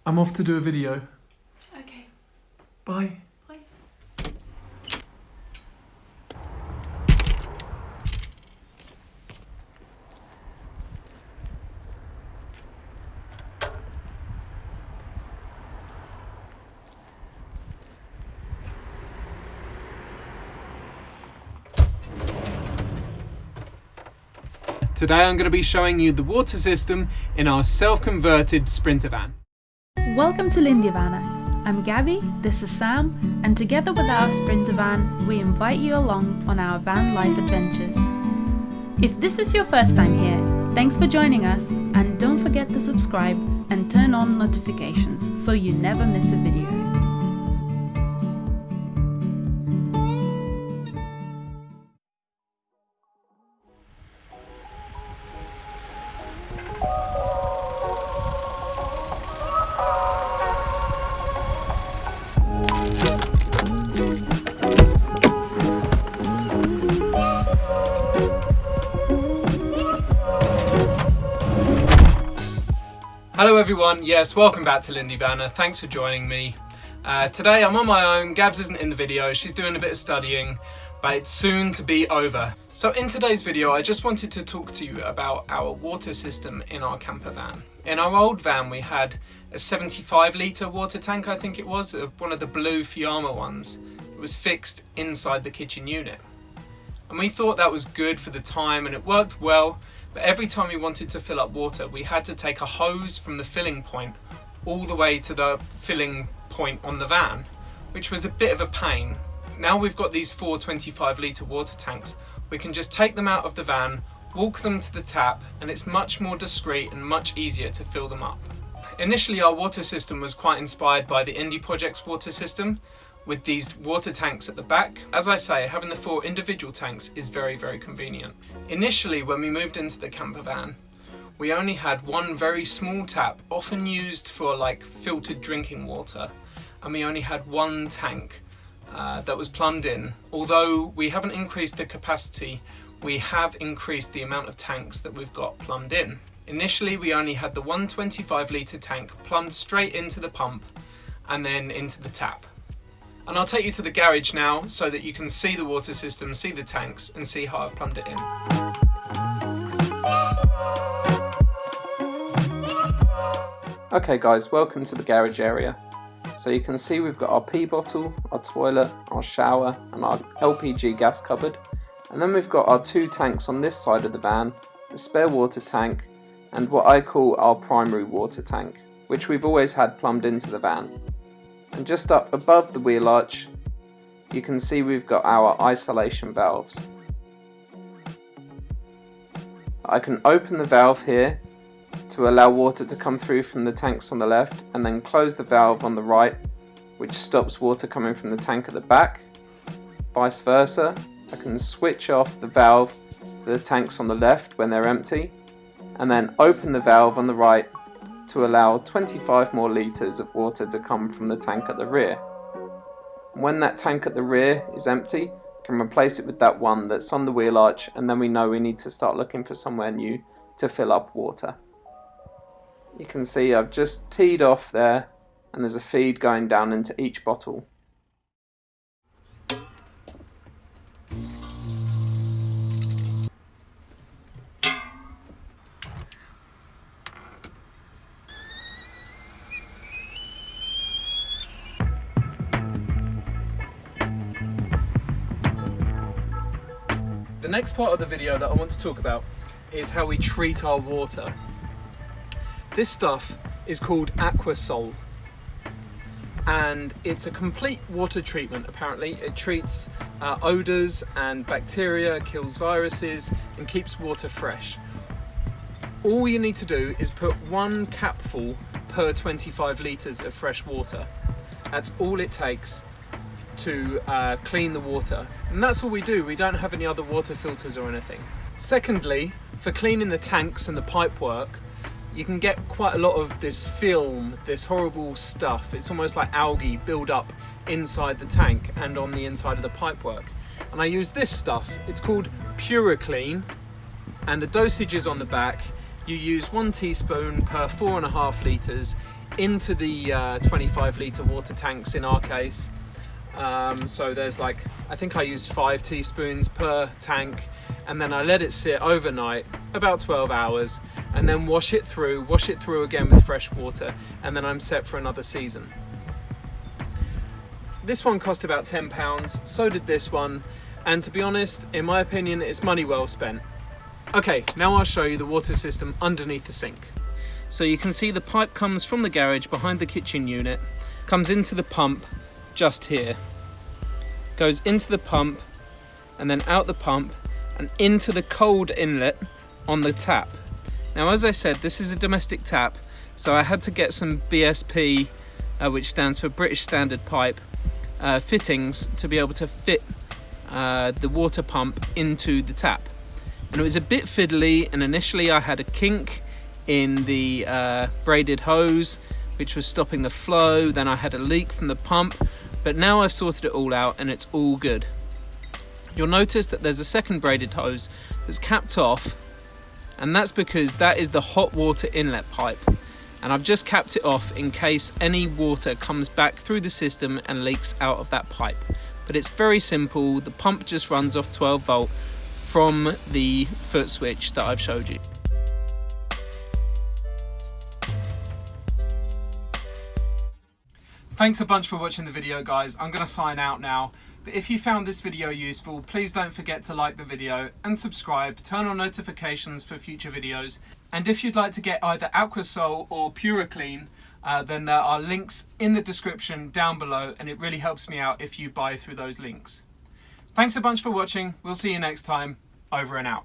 I'm off to do a video. Okay. Bye. Bye. Today I'm going to be showing you the water system in our self-converted sprinter van. Welcome to Lindy Vanna. I'm Gabby, this is Sam, and together with our sprinter van, we invite you along on our van life adventures. If this is your first time here, thanks for joining us, and don't forget to subscribe and turn on notifications so you never miss a video. Hello everyone, yes, welcome back to Lindy Vanna, thanks for joining me. Today I'm on my own, Gabs isn't in the video, she's doing a bit of studying, but it's soon to be over. So in today's video I just wanted to talk to you about our water system in our camper van. In our old van we had a 75 litre water tank, I think it was, one of the blue Fiamma ones. It was fixed inside the kitchen unit. And we thought that was good for the time and it worked well. But every time we wanted to fill up water, we had to take a hose from the filling point all the way to the filling point on the van, which was a bit of a pain. Now we've got these 4 25 litre water tanks, we can just take them out of the van, walk them to the tap, and it's much more discreet and much easier to fill them up. Initially our water system was quite inspired by the Indie Project's water system, with these water tanks at the back. As I say, having the 4 individual tanks is very, very convenient. Initially, when we moved into the camper van, we only had one very small tap, often used for like filtered drinking water, and we only had one tank that was plumbed in. Although we haven't increased the capacity, we have increased the amount of tanks that we've got plumbed in. Initially, we only had the 125 litre tank plumbed straight into the pump and then into the tap. And I'll take you to the garage now so that you can see the water system, see the tanks, and see how I've plumbed it in. Okay guys, welcome to the garage area. So you can see we've got our pee bottle, our toilet, our shower, and our LPG gas cupboard. And then we've got our 2 tanks on this side of the van, a spare water tank, and what I call our primary water tank, which we've always had plumbed into the van. And just up above the wheel arch, you can see we've got our isolation valves. I can open the valve here to allow water to come through from the tanks on the left, and then close the valve on the right, which stops water coming from the tank at the back. Vice versa, I can switch off the valve for the tanks on the left when they're empty, and then open the valve on the right to allow 25 more litres of water to come from the tank at the rear. When that tank at the rear is empty, I can replace it with that one that's on the wheel arch, and then we know we need to start looking for somewhere new to fill up water. You can see I've just teed off there, and there's a feed going down into each bottle. The next part of the video that I want to talk about is how we treat our water. This stuff is called Aquasol, and it's a complete water treatment apparently. It treats odours and bacteria, kills viruses, and keeps water fresh. All you need to do is put 1 capful per 25 litres of fresh water. That's all it takes to clean the water, and that's all we do. We don't have any other water filters or anything. Secondly, for cleaning the tanks and the pipework, you can get quite a lot of this film, this horrible stuff. It's almost like algae build up inside the tank and on the inside of the pipework. And I use this stuff. It's called PuraClean, and the dosage is on the back. You use 1 teaspoon per 4.5 litres into the 25 litre water tanks in our case. So there's like, I think I use 5 teaspoons per tank, and then I let it sit overnight, about 12 hours, and then wash it through again with fresh water, and then I'm set for another season. This one cost about £10, so did this one, and to be honest, in my opinion, it's money well spent. Okay, now I'll show you the water system underneath the sink. So you can see the pipe comes from the garage behind the kitchen unit, comes into the pump just here, goes into the pump and then out the pump and into the cold inlet on the tap. Now, as I said, this is a domestic tap, so I had to get some BSP, which stands for British Standard Pipe, fittings to be able to fit the water pump into the tap. And it was a bit fiddly, and initially I had a kink in the braided hose which was stopping the flow. Then I had a leak from the pump, but now I've sorted it all out and it's all good. You'll notice that there's a second braided hose that's capped off, and that's because that is the hot water inlet pipe, and I've just capped it off in case any water comes back through the system and leaks out of that pipe. But it's very simple, the pump just runs off 12 volt from the foot switch that I've showed you. Thanks a bunch for watching the video, guys. I'm going to sign out now. But if you found this video useful, please don't forget to like the video and subscribe, turn on notifications for future videos. And if you'd like to get either Aquasol or PuraClean, then there are links in the description down below, and it really helps me out if you buy through those links. Thanks a bunch for watching. We'll see you next time. Over and out.